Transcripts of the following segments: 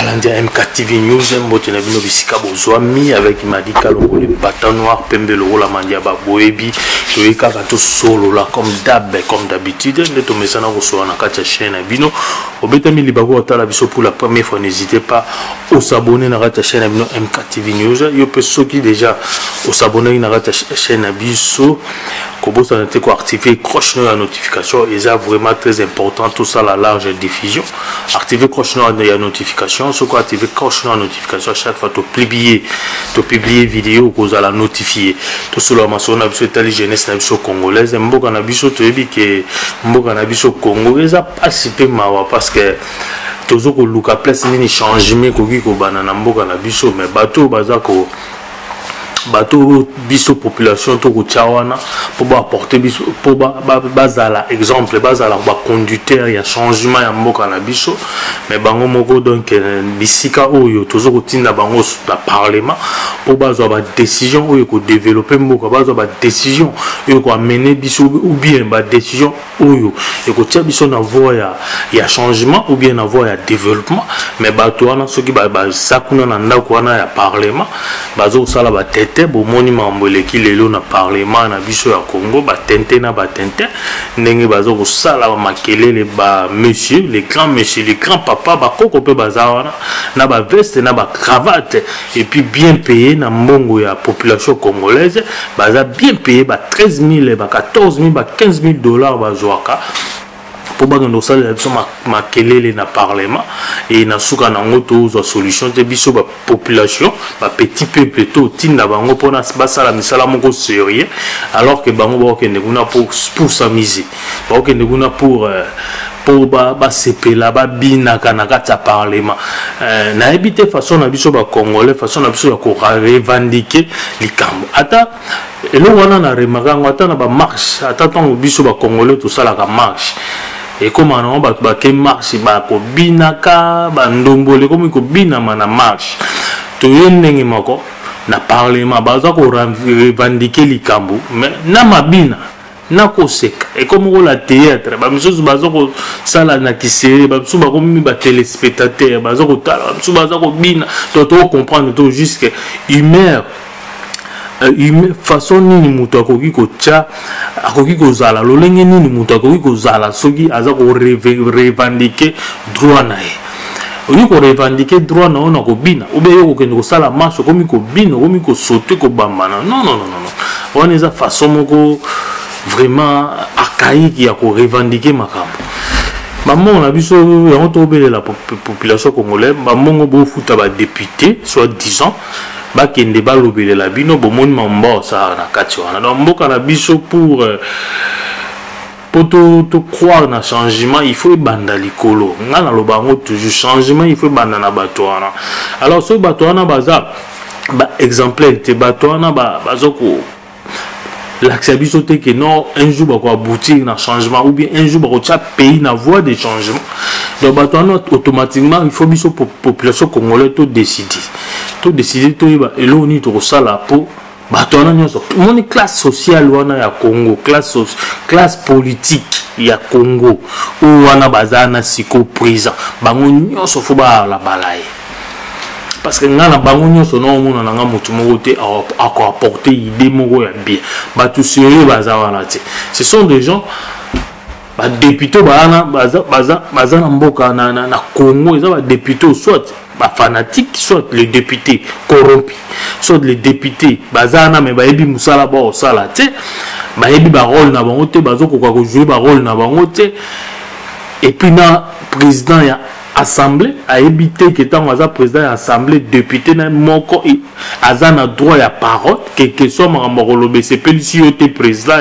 Balandia MKTV News, mbote na bino bisika bozwami avec Madika Longo le bâton noir pembe le la mandia ba boebi to ekaka to solo là comme d'habitude de to mesana ko so na kati chaîne na bino obetami libago otala biso pour la première fois, n'hésitez pas à s'abonner na kati chaîne na bino MKTV News yo pe soki déjà au s'abonner na kati chaîne na biso ko bosa na te ko activer cloche de notification et ça vraiment très important tout ça la large diffusion activer cloche de notification ce quoi activer cloche de notification chaque fois tu publier vidéo que vous allez notifier tout cela maçon na biso tali jeunesse na biso congolaise mboka na biso to yebi ke mboka na biso Congo eza participer mawa parce que tozo ko luka place ni changement ko ki ko bana na mboka na biso mais bateau bazako bateau biso population to ko chawana pour apporter biso pour bazala exemple bazala ba conducteur ya changement ya mboka na biso mais bango moko donc bisika oyo tozo ko tinda bango na parlement pour bazwa ba décision oyo ko développer mboka bazwa ba décision oyo ko amener biso ou bien ba décision oyo et ko tia biso na voie ya changement ou bien na voie ya développement mais bato wana soki ba sakuna na ndako wana ya parlement bazo sala ba tete bo monument mboleki lelo na parlement na biso ya Congo ba tente na ba tente ndenge bazo ko sala ba makelele ba monsieur les grands papa ba koko pe bazawana na ba veste na ba cravate et puis bien payé na mbongo ya population congolaise baza bien payé ba 13 000 ba 14 000 ba 15 000 dollars bazwaka pour bagando sala biso makelele na parlement et na suka na ngoto zo solution te biso ba population ba petit peuple to tinda bango pona basala misala moko sérieux alors que bango ba okende kuna pour s'amuser ba okende kuna pour ba sepela ba binaka na kati ya parlement na ebite façon na biso ba congolais façon na biso ya ko revendiquer likambo ata elo wana na remarkango ata na ba marche ata tango biso ba congolais to sala ka marche et comme on va baquer marche ba ko binaka ba ndombole comme ko binama na marche to yendenge moko na parlement baza ko revendiquer likambo mais na mabina na koseka et comme on la théâtre ba misozo baza ko sala na kisere ba misozo ba komi ba téléspectateur baza ko tala ba misozo baza ko bina to comprendre to jusque humeur façon nini muto akoki kotia akoki kozala lolenge nini muto akoki kozala soki aza ko revendiquer droit na ye oyi ko revendiquer droit na ona ko bina ou bien ko kende ko sala marche komi ko bina komi ko sauter ko bambana non on eza façon moko vraiment archaïque ya ko revendiquer makambo maman na biso yango to bele la population congolaise maman bo futa ba député soit disant bakende balobele la bino bomoni mambo ça na kati wana donc mboka na biso pour to croire na changement il faut banda likolo ngana lobango toujours changement il faut banda na bato wana alors so bato wana baza ba exemplaire te bato wana bazoko l'accès biso te que non un jour ba ko aboutir na changement ou bien un jour ba ko tia pays na voie de changement donc bato wana automatiquement il faut biso population congolaise to décider to yeba elo ni to sala po bato wana nyonso moni classe sociale wana ya Congo classe politique ya Congo ou wana bazana siko présent bango nyonso fo ba la balaye parce que ngana bango nyonso no mona nga mutu moko te ako apporter idée moko ya bien bato sérieux baza wana te ce sont des gens ba députés baza na mboka na Congo eza ba députés soit ba fanatique soit les députés corrompus soit les députés bazana mais bayebi musala ba osala te bayebi ba rôle na bango te bazo ko jouer ba rôle na bango te et puis na président ya assemblée a évité que tant que président de l'assemblée député na moko azana droit ya parole que soit marolobé c'est pas ici au président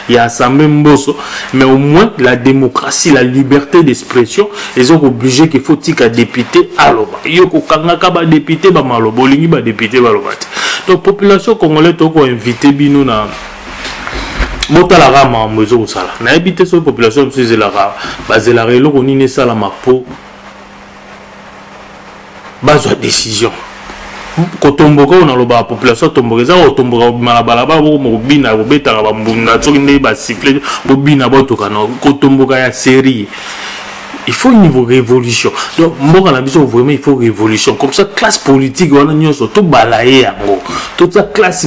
ya assemblée mboso mais au moins la démocratie la liberté d'expression ils ont obligé qu'il faut tika député aloba yoko kangaka ba député ba malobo lingi ba député ba lobati donc population congolaise to ko invité bino na motala rama mwezo kusala na éviter so population msize la rama bazela relo konine sala mapo bazwa décision kotomboka na loba population tomboka za kotomboka malabala ba mo bina bobeta ba mbunda soki nde ba siffler bobina botoka na kotomboka ya série il faut une révolution. Donc, moi, vraiment, il faut révolution. Comme ça, classe politique, on a surtout balayer toute la classe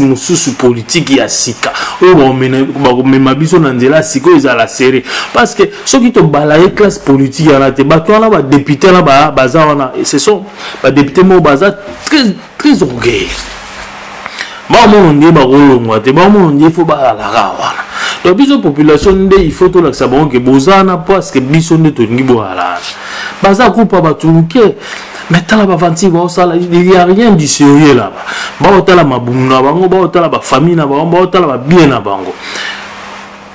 politique, il y a sika. Mais ma biso nandela siko ils a la série. Parce que ceux qui te balayer classe politique, il y a des bâtons là, députés là, bazar, ce sont des députés mo bazar très orgueilleux. Il faut donc biso population il faut tout ça bon que bozana parce que biso ne to ngi boala baza ko pa batuke mais tala ba vanti ba sala il y a rien du sérieux là ba tala mabumna bango ba tala ba famille na bango ba tala ba bien na bango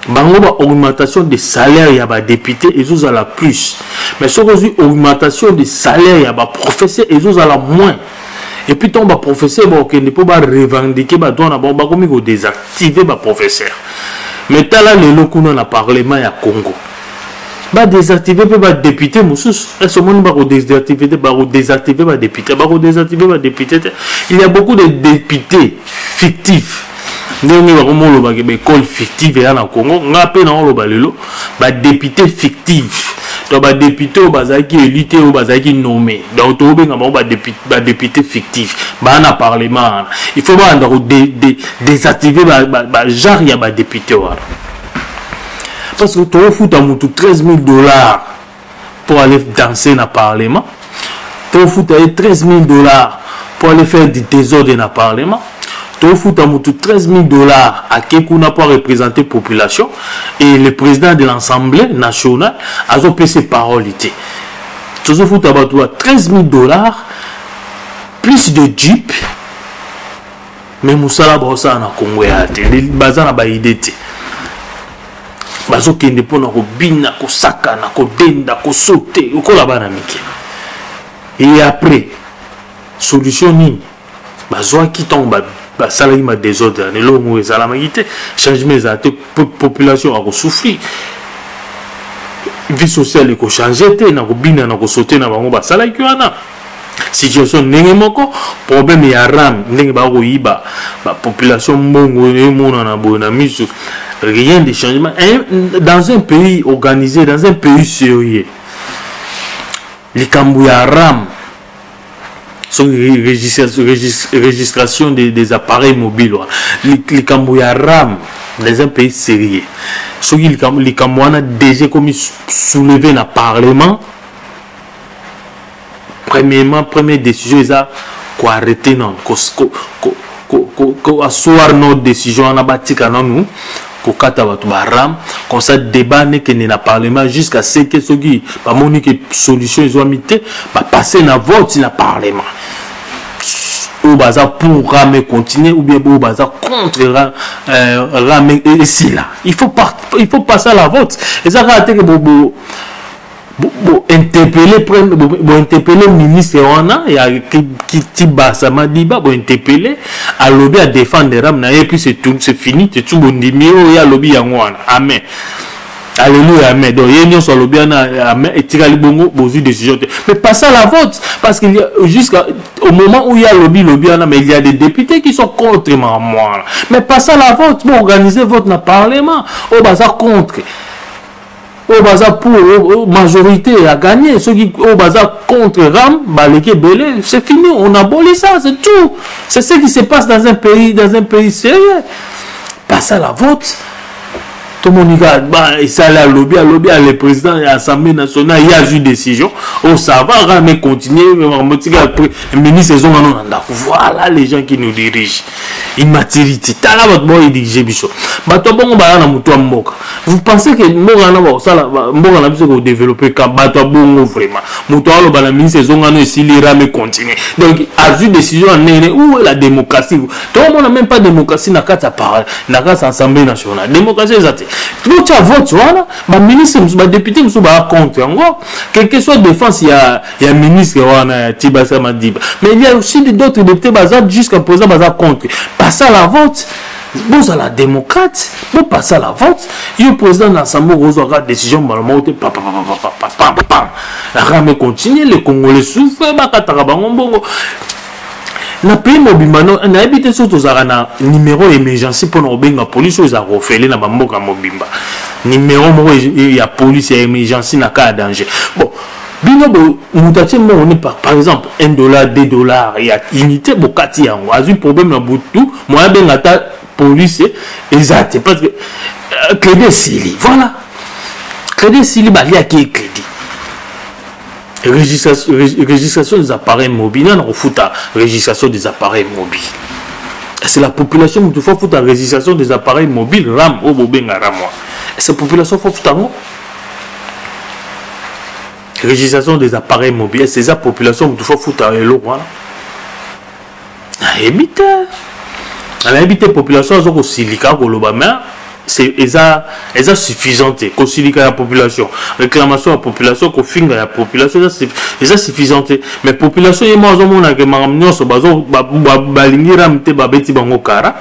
bango ba augmentation de salaire ya ba député et aux à la plus mais ce que augmentation de salaire ya ba professeur et aux à la moins. Et puis ton professeur qui ne peut pas revendiquer ba don na ba comme ko désactiver ba professeur. Mais là les locaux dans le parlement ya Congo. Ba désactiver ba député moussous. Est-ce monde ba désactiver ba député, ba désactiver ba député. Il y a beaucoup de députés fictifs. Ndenge ba komo lo ba école fictive ya na Congo, ngape na lo ba lelo, ba député fictif. Donc, les députés au Bazaki élité au Bazaki nommé. Donc, les députés fictifs. Dans le Parlement. Il faut désactiver genre il y a des députés. Parce que tu as foutu $13 000 pour aller danser dans le Parlement. Tu as foutu $13 000 pour aller faire du désordre dans le Parlement. Tu as foutu $13 000 à Kekuna pour représenter la population et le président de l'Assemblée nationale a fait ses paroles. Tu as foutu $13 000 plus de jeep. Mais Moussala Brossa na Congo ya te. Les bazana ba idée. Bazo kende pona ko bina ko saka na ko denda ko sauter ko la bana mike. Et après solution ni bazo qui tombe ba salari ma désordre ne lo mo ezala magité changement za te population a ko souffrir. Vie sociale ko changer te na ko bina na ko sauter na bango ba salari ki wana. Situation ndenge moko problème ya ram ndenge ba ko yiba ba population mbongo e mona na bona miso rien de changement dans un pays organisé, dans un pays sérieux. Les Kambouya ram sont registration des appareils mobiles. Les Kambouya ram dans un pays sérieux. Les Kambouya déjà comme soulevé dans le Parlement. Premièrement, première décision, ils ont arrêté non, asseoir notre décision en abattu nous. Comme ça débat n'est que dans le Parlement jusqu'à ce que ceux qui pas monique solution ils ont mis passer dans vote dans le Parlement. Ou baza pour ramer continuer ou bien ou baza contre ramer ici là. Il faut passer à la vote. Et ça va être que interpeller le ministre wana ya qui basa madiba interpeller à lobby à défendre ram et puis c'est tout, c'est fini, c'est tout bon numéro ya lobby yango wana. Amen. Alléluia, amen. Donc il y a sur lobby na amen et tirali bongo bozu décision. Mais passer à la vote parce qu'il y a jusqu'au moment où il y a lobby wana mais il y a des députés qui sont contre moi. Mais passer à la vote pour organiser vote dans le parlement au bazar contre. Au bazar pour majorité à gagner, ceux qui au bazar contre Ram, Baleke Belé, c'est fini, on abolit ça, c'est tout. C'est ce qui se passe dans un pays sérieux. Passe à la vote. Tout le monde dit, il s'allait à lobby, le président de l'Assemblée nationale, il y a eu une décision. Oh, ça va, Ram continuer, le ministre, voilà les gens qui nous dirigent. Immaturité. Tala votre boy dirige biso. Bato bongo ba na mutu mboka. Vous pensez que mboka na ba sala mboka na biso ko développer ka bato bongo vraiment. Mutu alo ba na ministre zonga no esilira mais continuer. Donc a vu décision en nene où est la démocratie. Tout le monde n'a même pas démocratie na kata parole, na kata assemblée nationale. Démocratie ezate. Tout tu vote voilà, ba ministre ba député muso ba contre yango. Quelle que soit défense il y a ministre wana Tibasa Madiba. Mais il y a aussi d'autres députés bazar jusqu'à présent bazar contre. Passer à la vote, vous à la démocrate, vous passez à la vote, le président de l'Assemblée aura décision, la rame continue, les Congolais souffrent, na pays mobimba na habité surtout za na numéro émergency pour no benga police aux a refélé na bamboka mobimba numéro mo ya police ya émergency na cas danger bon bino bo mutache mo on par exemple $1 $2 ya unité bokati yango azu problème na butu mo ya benga ta police exact parce que crédit sili voilà crédit sili bali a qui crédit Régistration des appareils mobiles. On fout à régistration des appareils mobiles. C'est la population qui faut foutre à régistration des appareils mobiles. Ram, au bobenga ramwa. Cette population faut foutre à moi. Régistration des appareils mobiles. C'est la population qui faut foutre à l'eau. Éviter. On a évité la population qui est au silica, c'est suffisante que la population réclamation à la population que finga la population c'est suffisante mais population est moins on a que maramnyo so bazo balingira mte babeti bango kara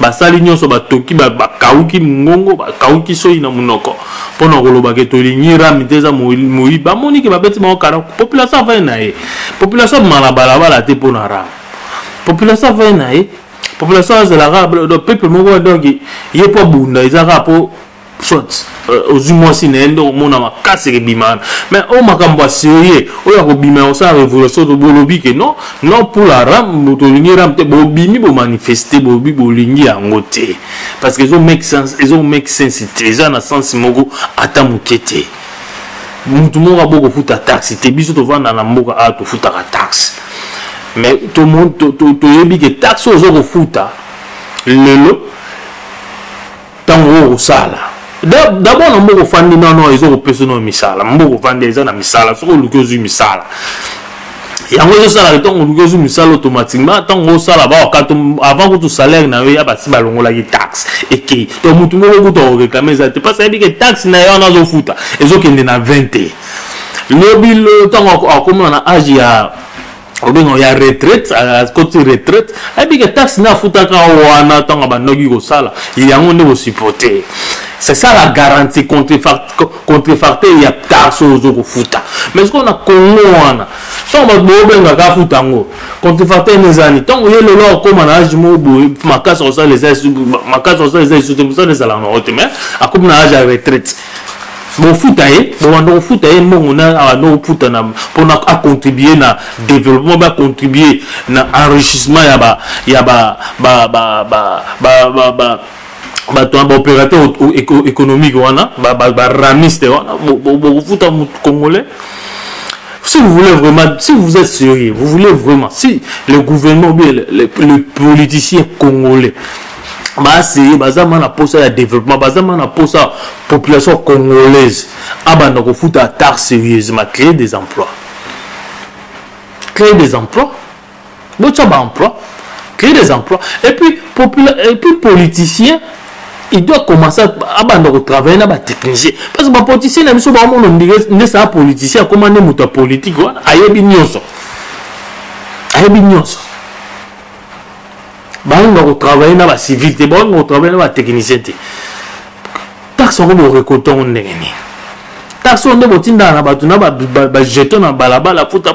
basali nyonso batoki bakauki ngongo bakauki so ina munoko pona koloba ke tolingira miteza moyi bamoni ke babeti bango kara population va na e population malabala bala te pona ra population va na e population de l'arabe le peuple mongo donc il est pas bunda ils arabe soit aux humains sinendo mona makase ke bimana mais o makambo sérieux o ya ko bima o sa révolution de bolobi que non pour l'arabe to lingira mte bo bimi bo manifester bo bi bo lingi yango te parce que ils ont make sense ils ont un sens mogo ata mukete mutu monga boko futa taxe te biso to vanda na mboka a to futa ka taxe mais tout le monde to yebi que taxe aux euros futa lelo tango sala d'abord on moko fandi non ils ont personne misala moko fandi ils na misala so lukozu misala yango zo sala tango lukozu misala automatiquement tango sala ba avant que tout salaire na yo ya ba si balongola ki taxe et que to mutu moko to réclamer ça parce que que taxe na yo na zo futa ezo kende na 20 le bil tango comme on a agi à il y a retraite, à côté retraite, et puis que taxe n'a fouta quand on attend à bandogi au sala, il y a un niveau supporté. C'est ça la garantie contrefactée, il y a taxe aux autres fouta. Mais ce qu'on a connu, tant que on a fouta, contrefactée les années, tant que le loi comme on a agi ma casse au sale les ailes, ma casse au sale les ailes, c'est les salons en mais à comme on a agi à retraite. Bon foutaye, bon foutaye, on a no foutana pour na contribuer na développement, ba contribuer na enrichissement ya ba opérateur économique wana ba ramiste wana bo fouta congolais. Si vous voulez vraiment, si vous êtes sérieux, vous voulez vraiment, si le gouvernement bien les politiciens congolais c'est bazama na posa ya développement bazama na posa population congolaise abanda ko futa taxe sérieusement créer des emplois bocha ba emploi créer des emplois et puis politiciens il doit commencer abanda ko travailler na ba technicien parce que ba politicien na biso ba mono ndé ça politicien comment ne muta politique wana ayebi nyonso on travaille dans la civilité, on travaille dans la technicité. Taxe on va récolter on n'est taxe on doit tinda na batuna ba jeton na balabala futa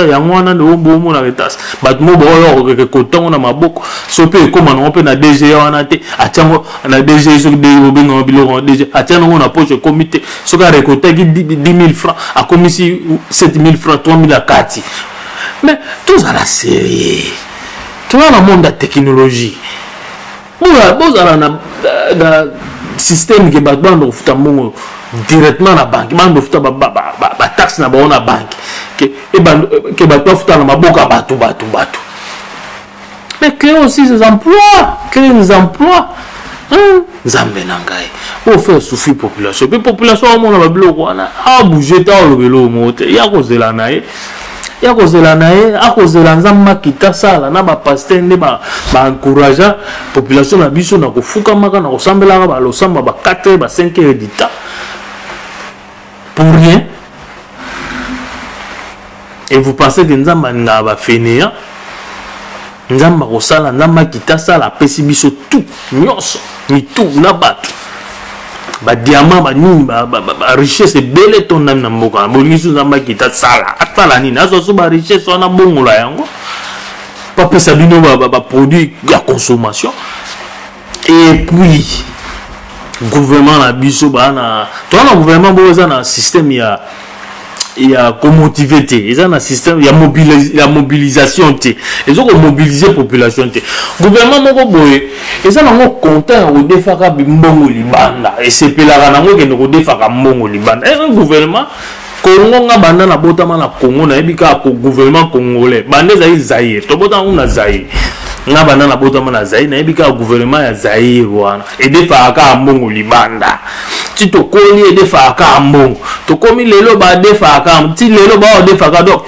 yangwana de bomo na taxe batmo boyo récolter on na maboko sope comme on peut na DG wana te atango na DG so de bobenga biloko DG atango na poche comité so ka récolter 10 000 francs a commissi 7 000 francs 3 000 à kati mais tout ça la série. Tu vois le monde de la technologie. Bon, le système qui est directement à la banque. Il y a des taxes dans la banque. Qui est dans la banque. Mais créer aussi des emplois. Créer des emplois. Zambé nangai. On fait souffrir la population. La population, on a bougé. Il y a cause de la naïe. Ya kozela nae akozela nzamba kita sala na ba pasteur nde ba encourager population na biso na kofuka maka na kosambela ba losamba ba 4 ba 5 heures d'ita pour rien et vous pensez que nzamba nga ba fainéant nzamba kosala nzamba kita sala pesi biso tout nyonso ni tout na bato ba diamant ba nini ba richesse belle ton nam na mboka bolingi nzamba kita sala atala nini azo so ba richesse wana bongola yango pas sabino ba produit ya consommation et puis gouvernement na biso ba na toi na gouvernement bo za na système ya motiver ils ont un système il y a mobilisation ils ont mobilisé population gouvernement moko boye ils ont content au defaka mbongo libanda et c'est pelaka nango ke no defaka mbongo libanda un gouvernement Congo nga banda na botama na Congo na ebika ko gouvernement congolais banda Zaïre to botama na Zaïre nga banda na botama na Zaïre na ebika gouvernement ya Zaïre wana et defaka mbongo libanda ti to koli defaka mbongo to komi lelo ba defaka ti lelo ba defaka donc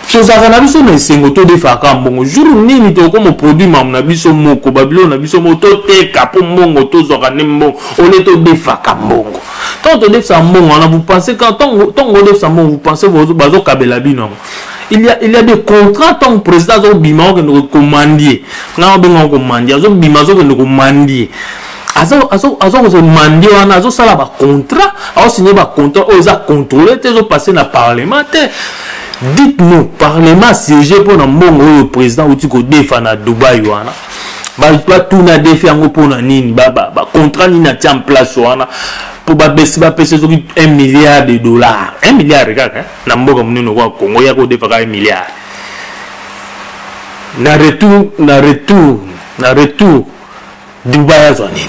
so za na biso na sengo to defaka mbongo jour nini to ko mo produit mam na biso moko babilo na biso mo to teka po mbongo to zoka ne mbongo ole to defaka mbongo quand on defaka mbongo on vous pensez quand on defaka mbongo vous pensez bazo kabela bino il y a des contrats tant président zo bima ko no commandier na benga ko commandier zo bima zo ko no commandier azo mandi wana azo sala ba contrat azo signer ba contrat o za contrôler te zo passer na parlement te dites-nous parlement siégé pour na mbongo le président ou tiko defa na Dubai wana ba tout na défi yango pour na nini ba contrat ni na en place wana pour ba pesa zo 1 milliard de dollars 1 milliard kaka na mbongo munino kwa Congo ya ko defa ka 1 milliard na retour Dubai azoni.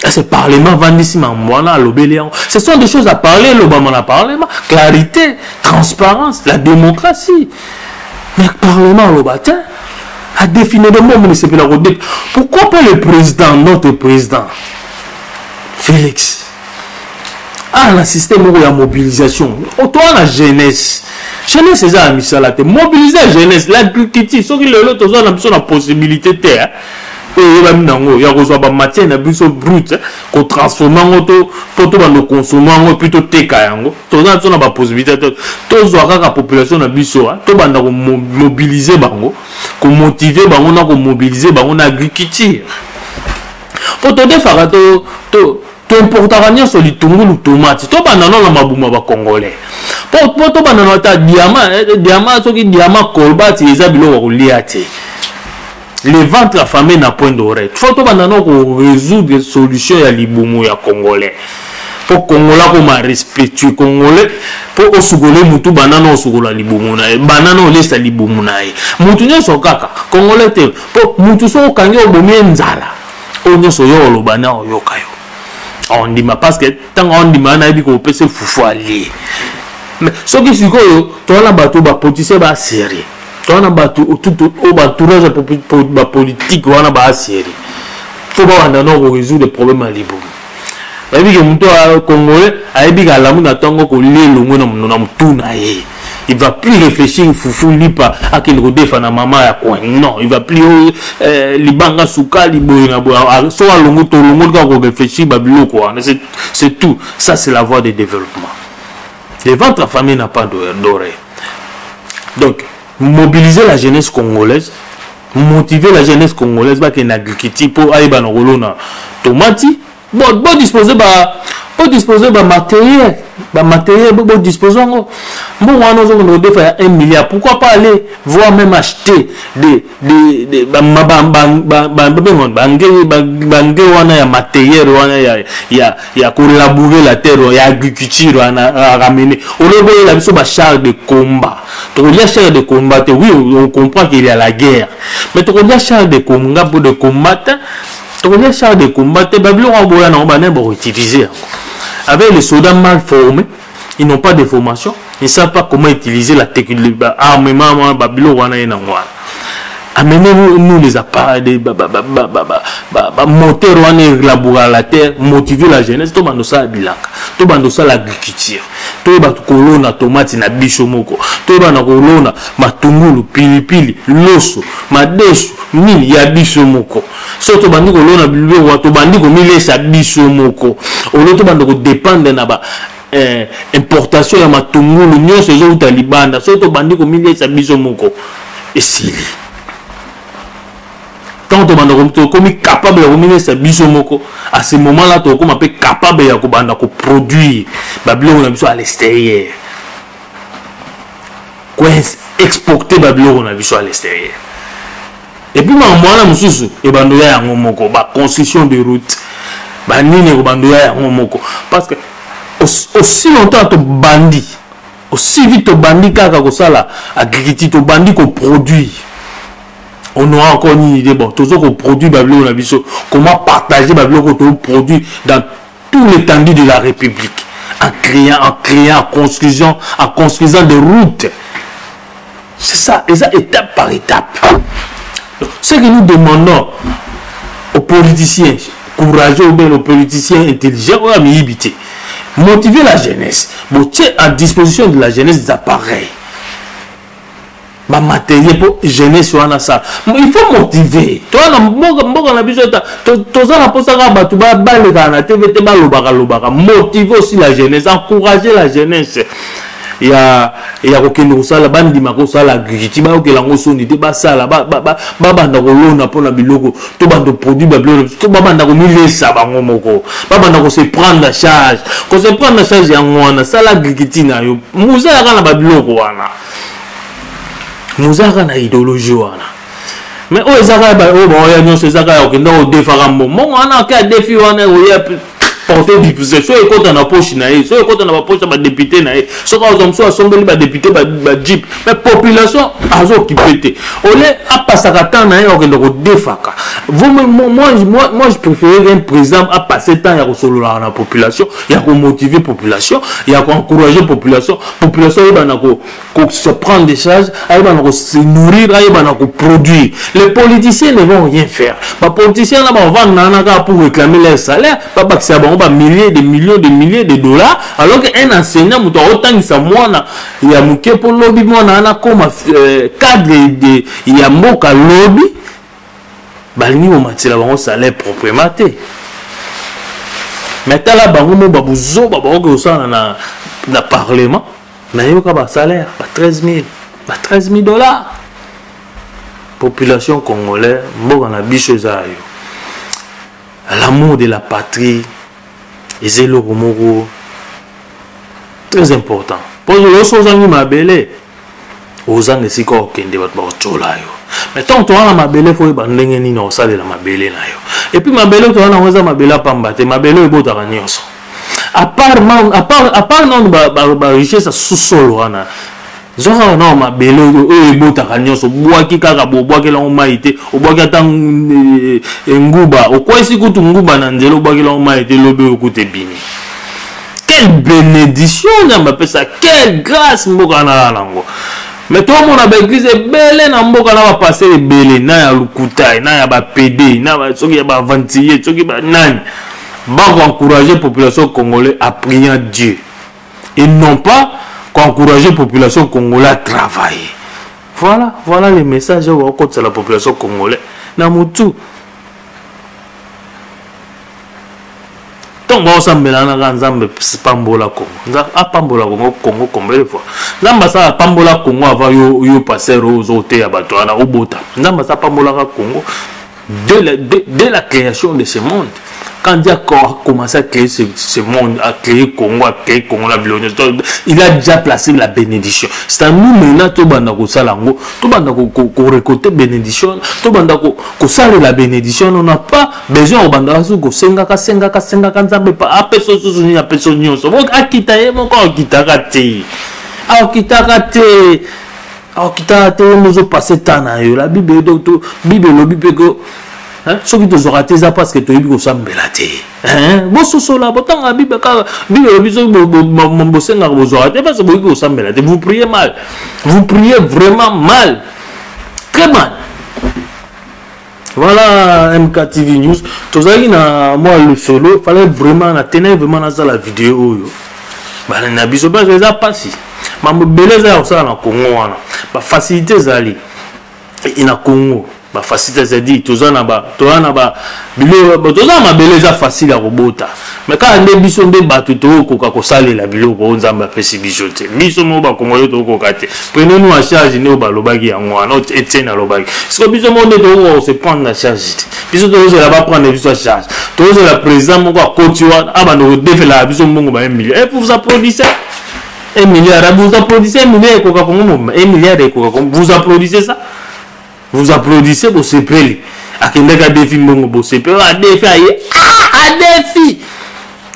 C'est parlement vandissement moi l'obéléon. Ce sont des choses à parler le parlement, clarité, transparence, la démocratie. Mais parlement le bâtin a défini de mots municipal. Pourquoi pas le président, notre président Félix un système où il y a mobilisation. Toi la jeunesse c'est ça la mobiliser la jeunesse, l'agriculture, ceux qui l'autre ont la possibilité de et il y a des matières brutes qu'on transforme en auto pour tout le consommer plutôt tekayango tout ça on a la possibilité tous la population na biso to banda ko mobiliser bango ko motiver bango na ko mobiliser bango na agriculture pour to defara to importation sur les tomates to banda na mabuma ba congolais pour to banda na ta diamant so ki diamant colbat eza bilo ko liate les ventres affamés n'a point d'oreille. Il faut résoudre des solutions à l'Iboumou ya congolais. Pour congolais comme respectueux congolais, pour osugolé mutu banana osugola l'Iboumou na, banana olesa l'Iboumou na. Mutu nyoso kaka congolais te. Pour mutu so kangi obomi nzala. Onyo so yo lobana oyoka yo. On dit ma parce que tant on dit mana ebi ko pese fufu ali. Mais ce qui sikoyo to na bato ba potise ba série. On a tout au entourage politique, on a bas série. Faut pas résoudre les problèmes à l'Iboum. Il va plus réfléchir, à qu'il redéfend maman à quoi. Non, il va plus libanga souka soit réfléchir c'est tout. Ça c'est la voie de développement. Le ventre affamé n'a pas d'oreille. Donc mobiliser la jeunesse congolaise, motiver la jeunesse congolaise pour qu'elle agriculture pour aller dans le tomate, bon disposer matériel, bon disposer bon on a 1 milliard, pourquoi pas aller voir même acheter des matériel ya collaborer la terre ya agriculture à ramener au lieu la biso ba char de combat to ya char de combat oui on comprend qu'il y a la guerre mais to ya char de combat pour de combattre to ya char de combattre babilo aboya na ba ne utiliser avec les soldats mal formés, ils n'ont pas de formation, ils ne savent pas comment utiliser la technologie. Armement, babilo wana ena wana. Amenez-nous les appareils, monter élaborer la terre, motiver la jeunesse, tout bando ça bilaka, tout bando ça l'agriculture, tout bando kolona tomate na bishomoko, tout bando kolona matungulu, pilipili, loso, madesu, ni ya bishomoko. Surtout bando kolona bilwe wato bandi ko milesa bishomoko. Oloto bando ko dépendre na ba importation ya matungulu nyonso ezo uta libanda, surtout bandi ko milesa bishomoko. Et si quand on est capable de remettre sa bisomoko, à ce moment-là, on est capable de produire à l'extérieur. exporter babilo na biso à l'extérieur. Et puis mwana mususu e bandoya yango moko ba construction de route ba nini ko bandoya yango moko parce que aussi longtemps to bandi aussi vite to bandi kaka ko sala agriculture to bandi ko produit on aura encore une idée bon toujours ko produit babilo na biso comment partager babilo ko to produit dans tout l'étendue de la République en créant en construisant des routes. C'est ça, et ça étape par étape. Ce que nous demandons aux politiciens courageux ou aux politiciens intelligents, motiver la jeunesse, motiver à disposition de la jeunesse des appareils. Ma matériel pour jeunesse ou ça. Il faut motiver. Toi, motiver aussi la jeunesse, encourager la jeunesse. Il y a aucun sala bandi mako sala agriculture ba okela ngo soni te ba sala ba banda ko lona pona biloko to bando produit ba biloko to banda ko milesa bango moko ba banda ko se prendre en charge ko se prendre en charge yango wana sala agriculture na yo muzala kana ba biloko wana muzala na idéologie wana mais o ezaka ba o ba ya nyonso ezaka ya okenda o defara mo wana ka défi wana o ya porter diffuser so ekota na poche na ye so ekota na poche ba député na ye so ka ozomso assemblée ba député ba jeep mais population azo occupé ole apasaka temps na ye okenda ko defaka moi je préférais un président à passer temps ya ko solola na population ya ko motiver population ya ko encourager population ba na ko se prendre des charges ba na ko se nourrir ba na ko produire. Les politiciens ne vont rien faire. Les politiciens là on va pour réclamer leur salaire pas que ça on va milliers de milliers de dollars alors qu'un enseignant muto autant ça moi il y a muke pour lobby moi na comme cadre de il y a moka lobby balingi au matela bango salaire proprement mais tala bango mo babuzo baboko ça na parlement na yoka ba salaire ba 13 000 dollars. Population congolaise mboka na biso zayo l'amour de la patrie et le moko très important pour les choses mabele ozanga sika okende bat ba chola yo mais tant to wana mabele fo ba ndenge ni na osale la mabele na yo et puis mabele to wana oza mabele pamba te mabele ebota ka nyonso à part non ba richesse sous-sol wana zoka na mabele oyo ebota ka nyonso bwaki kaka bobwaki la maite obwaki ata nguba okwesi kutu nguba na nzelo obwaki la maite lobe okute bini. Quelle bénédiction n'a pas ça, quelle grâce mboka na lango. Mais tout le monde a besoin belé na mboka na va passer belé na ya lukutai na ya ba PD na ba soki ya ba ventiller soki ba nani ba encourager population congolaise à prier à Dieu et non pas encourager la population congolaise à travailler. Voilà les messages contre la population congolaise. Namutu. Donc on s'en mêle dans Nzambe pambola Congo. Pambola Congo combien de fois. Nzamba ça pambola Congo avant yo passer aux hôtels à Batouana au Bota. Nzamba ça pambola Congo dès la création de ce monde. Quand Dieu a commencé à créer ce monde, à créer Congo, la Bilonie, il a déjà placé la bénédiction. C'est à nous maintenant, tout le monde salango, tout le monde récolter bénédiction, tout le monde saler la bénédiction. On n'a pas besoin de bandasu ko senga nzambe pa apeso susuni apeso nyonso. Mo akita ye mo ko akita kate. Akita nous passer temps na yo. La Bible lobi pe ko ceux qui te aura tes parce que tu es bien sambela te bon sosola botan la Bible car Bible biso mon bossenga vous aura parce que vous sambela te vous priez mal, vous priez vraiment mal, très mal. Voilà MKTV News. Tous les na moi le solo fallait vraiment na tenir vraiment dans la vidéo yo ba na biso ba ça passi mambo beleza ya ça na Congo wana ba facilité zali ina Congo ba facilité c'est dit tous na ba biloko tous na beleza facile à robota mais quand on biso nde batu to ko ka sale la biloko onzamba pesi biso te biso mo ba Congo to ko kate prenez nous en charge ne ba lobaki yango wana Etienne lobaki parce que biso mo nde to se prendre la charge biso to se la ba prendre biso en charge to se la président mo ko kotiwa abando defela biso mbongo ba 1 million et pour vous applaudissez 1 milliard, vous applaudissez 1 milliard et Coca-Cola, 1 milliard et Coca-Cola, vous applaudissez ça? Vous applaudissez pour ce pays. À Kendeka défi mon beau CP, à défi, à défi.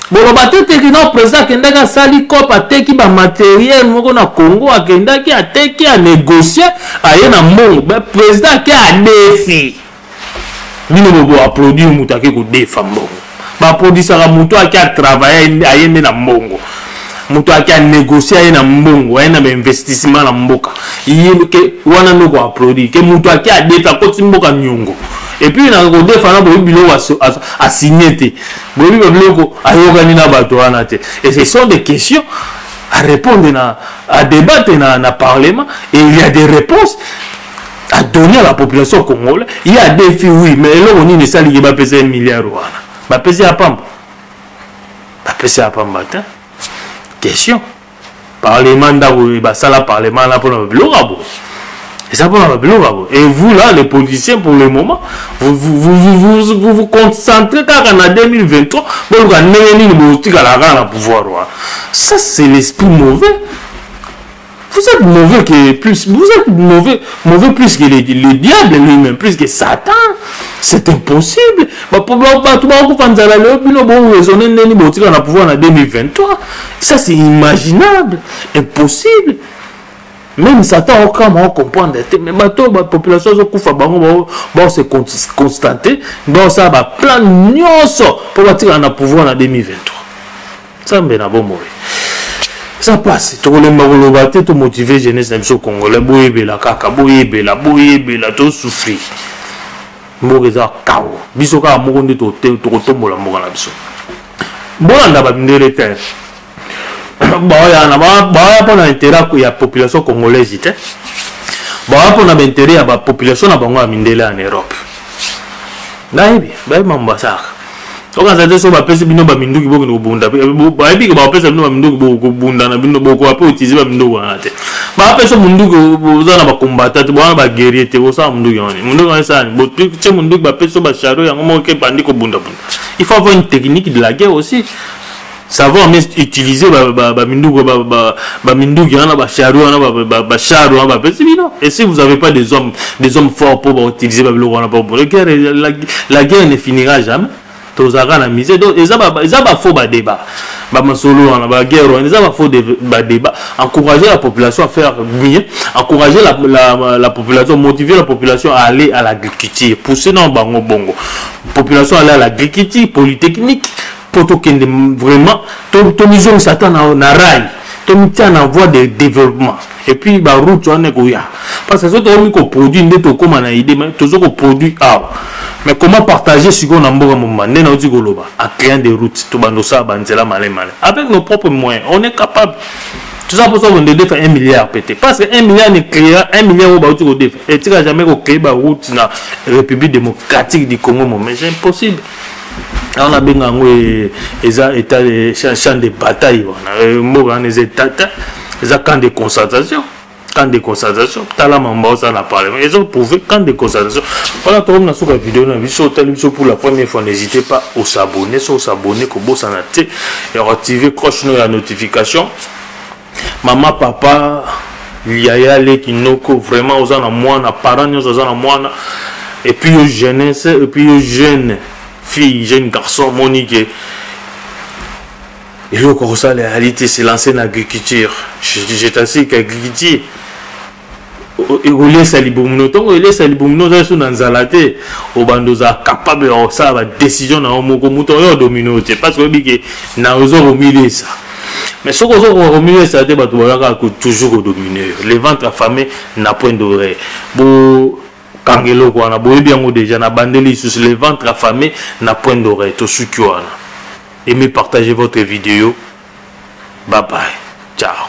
Bon, le bateau technique président Kendeka sali cop à teki ba matériel, mon na Congo, à Kendeka a teki à négocier, à yena mon, président qui a défi. Nous ne applaudir Moutake ko défi mon. Ba applaudir ça Moutou qui a travaillé à yena na mongo. Moutou qui a négocié à yena mongo, à yena investissement na mboka. Il que wana no ko applaudir que Moutou qui a défi à côté mboka nyongo. Et puis, il y a un défendant à signer. Et ce sont des questions à répondre, à débattre dans le Parlement. Et il y a des réponses à donner à la population congolaise. Il y a des défis, oui, mais là, on ne sait pas peser 1 milliard. Il va peser à Pamba. Il va peser à Pamba. Question. Parlement, il va ça, le Parlement, là, pour le et vous là, les politiciens, pour le moment, vous concentrez en 2023 pour le pouvoir. Ça, c'est l'esprit mauvais. Vous êtes mauvais que plus. Vous êtes mauvais plus que le diable lui-même, plus que Satan. C'est impossible. Ça, c'est imaginable. Impossible. Même Satan au camp on comprend mais bateau la population se constater donc ça va plan nyonso pour bâtir un pouvoir en 2023 ça me na bon mourir ça passe to le mbakoloba te to motiver jeunesse na biso congolais boyebela kaka boyebela to souffrir mboka kawo biso ka moko nde to kotombola mboka na biso bolanda ba mindele te pour l'intérêt de la population congolaise, pour l'intérêt de la population en Europe. Donc, ça veut dire que les gens il faut avoir une technique de la guerre aussi. Savoir utiliser et si vous n'avez pas des hommes forts pour utiliser la guerre ne finira jamais. Donc encourager la population à faire bien, encourager la population, motiver la population à aller à l'agriculture, pousser dans bango bongo, population à aller à l'agriculture, polytechnique. Vraiment, ton mission Satan na rail, ton mission en voie de développement. Et puis, la route, on est goya. Parce que c'est un produit, on est comme une idée, mais tout ce qu'on produit, mais comment partager ce qu'on a en créant des routes, avec nos propres moyens, on est capable. Tout ça pour ça qu'on doit faire 1 milliard peut-être. Parce que 1 milliard ne crée 1 milliard au Baouti au défi. Et tu n'as jamais créé la route dans la République démocratique du Congo, mais c'est impossible. On a bien gagné les champs de bataille, les camps de concentration. Camp de concentration, ils ont prouvé camp de concentration. Voilà, tout le monde a sur la vidéo, pour la première fois, n'hésitez pas à s'abonner, et activer cloche de la notification. Maman, papa, Yaya, les Kinoko, vraiment, aux gens, parents, aux gens, et puis aux jeunesse, et puis aux jeunes filles, jeunes garçons, Monique. Et là, comme ça, la réalité, c'est lancer l'agriculture. Je t'assure qu'agriculture, il laisse à l'ibumno, il laisse à l'ibumno, ça sont dans Zalate, au bandoza capable de ça, la décision dans le moto, domino, parce que n'a au milieu ça. Mais ce qu'on a au milieu, ça a toujours dominé. Les ventres affamés n'a point d'oreille. Bon, Kangelo, on a beau bien déjà, n'a bandé sous les ventres affamés n'a point d'oreille. Tout ce qui aimez partager votre vidéo. Bye bye. Ciao.